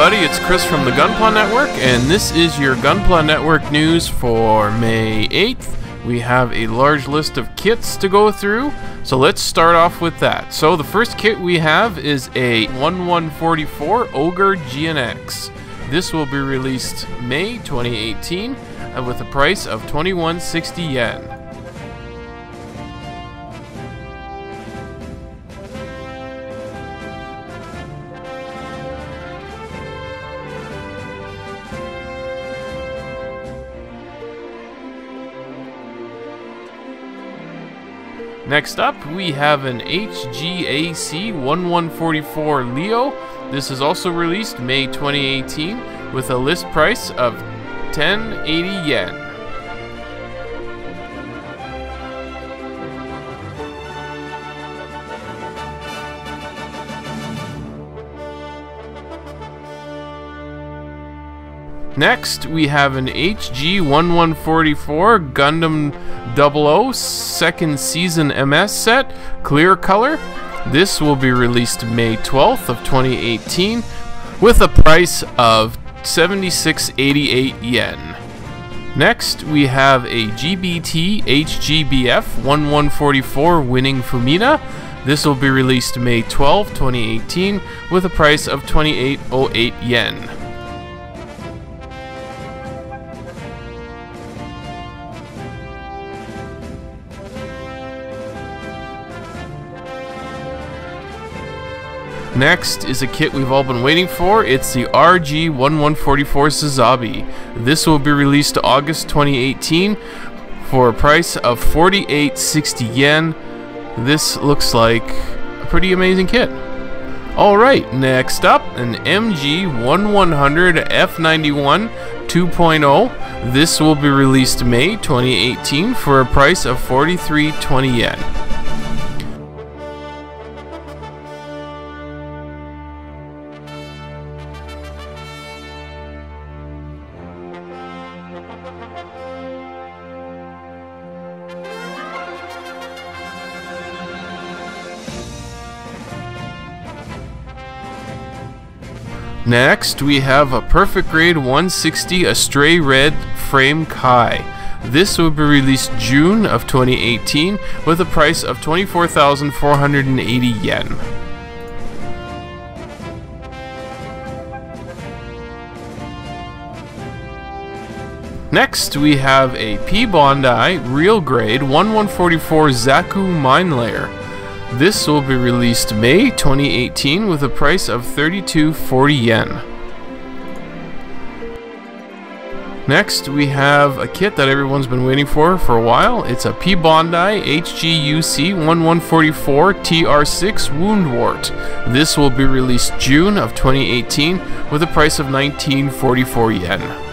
everybody, it's Chris from the Gunpla Network, and this is your Gunpla Network news for May 8th. We have a large list of kits to go through, so let's start off with that. So the first kit we have is a 1144 Ogre GNX. This will be released May 2018 with a price of 2160 yen. Next up, we have an AC114 Neo. This is also released May 2018 with a list price of 1080 yen. Next, we have an HG1144 Gundam 00 second season MS set, clear color. This will be released May 12th of 2018 with a price of 7688 yen. Next, we have a BTH GF1144 winning Fumina. This will be released May 12, 2018 with a price of 2808 yen. Next is a kit we've all been waiting for. It's the RG1144 Sazabi. This will be released August 2018 for a price of 4860 yen. This looks like a pretty amazing kit. Alright, next up, an MG1100 F91 2.0. This will be released May 2018 for a price of 4320 yen. Next, we have a Perfect Grade 160 Astray Red Frame Kai. This will be released June of 2018 with a price of 24,480 yen. Next, we have a P Bondi Real Grade 1144 Zaku Mine Layer. This will be released May 2018 with a price of 3240 yen. Next, we have a kit that everyone's been waiting for a while. It's a P Bondi HGUC 1144 TR6 WoundWort. This will be released June of 2018 with a price of 1944 yen.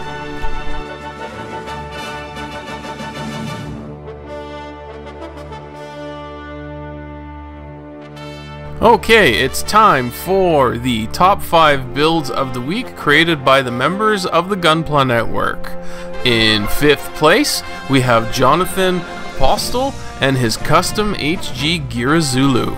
Okay, it's time for the top 5 builds of the week created by the members of the Gunpla Network. In 5th place, we have Jonathan Postel and his custom HG Gira Zulu.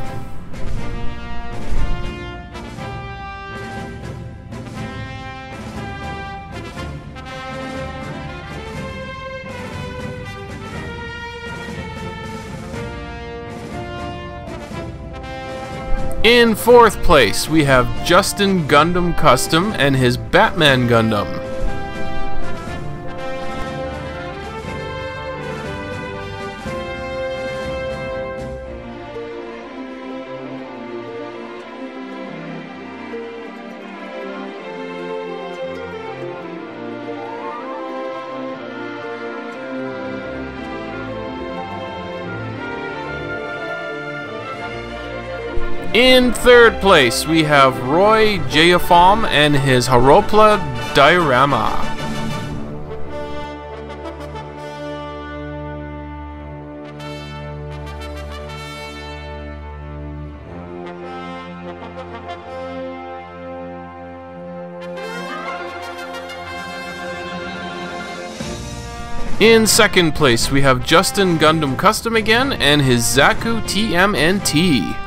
In 4th place, we have Justin Gundam Custom and his Batman Gundam. In 3rd place, we have Roy Jayafam and his Haropla Diorama. In 2nd place, we have Justin Gundam Custom again and his Zaku TMNT.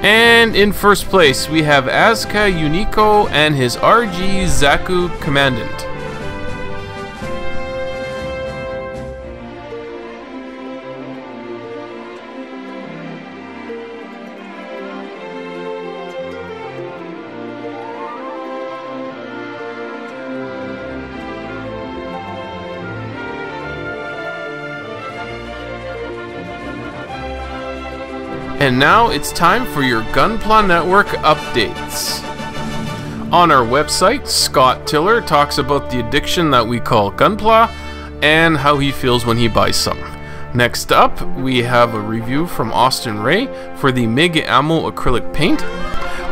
And in first place, we have Asuka Unico and his RG Zaku Commandant. And now it's time for your Gunpla Network updates. On our website, Scott Tiller talks about the addiction that we call Gunpla and how he feels when he buys some. Next up, we have a review from Austin Ray for the Mega Ammo acrylic paint.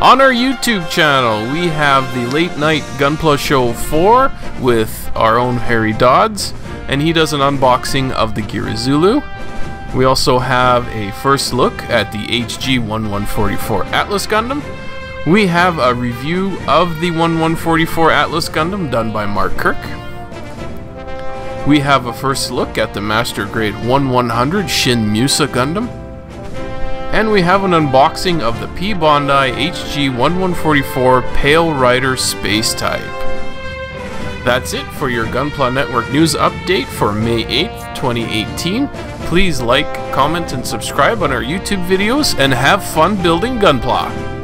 On our YouTube channel, we have the Late Night Gunpla Show 4 with our own Harry Dodds, and he does an unboxing of the Girizulu. We also have a first look at the HG1144 Atlas Gundam. We have a review of the 1144 Atlas Gundam done by Mark Kirk. We have a first look at the Master Grade 1100 Shin Musa Gundam. And we have an unboxing of the P Bondi HG1144 Pale Rider Space Type. That's it for your Gunpla Network news update for May 8th, 2018. Please like, comment, and subscribe on our YouTube videos, and have fun building Gunpla!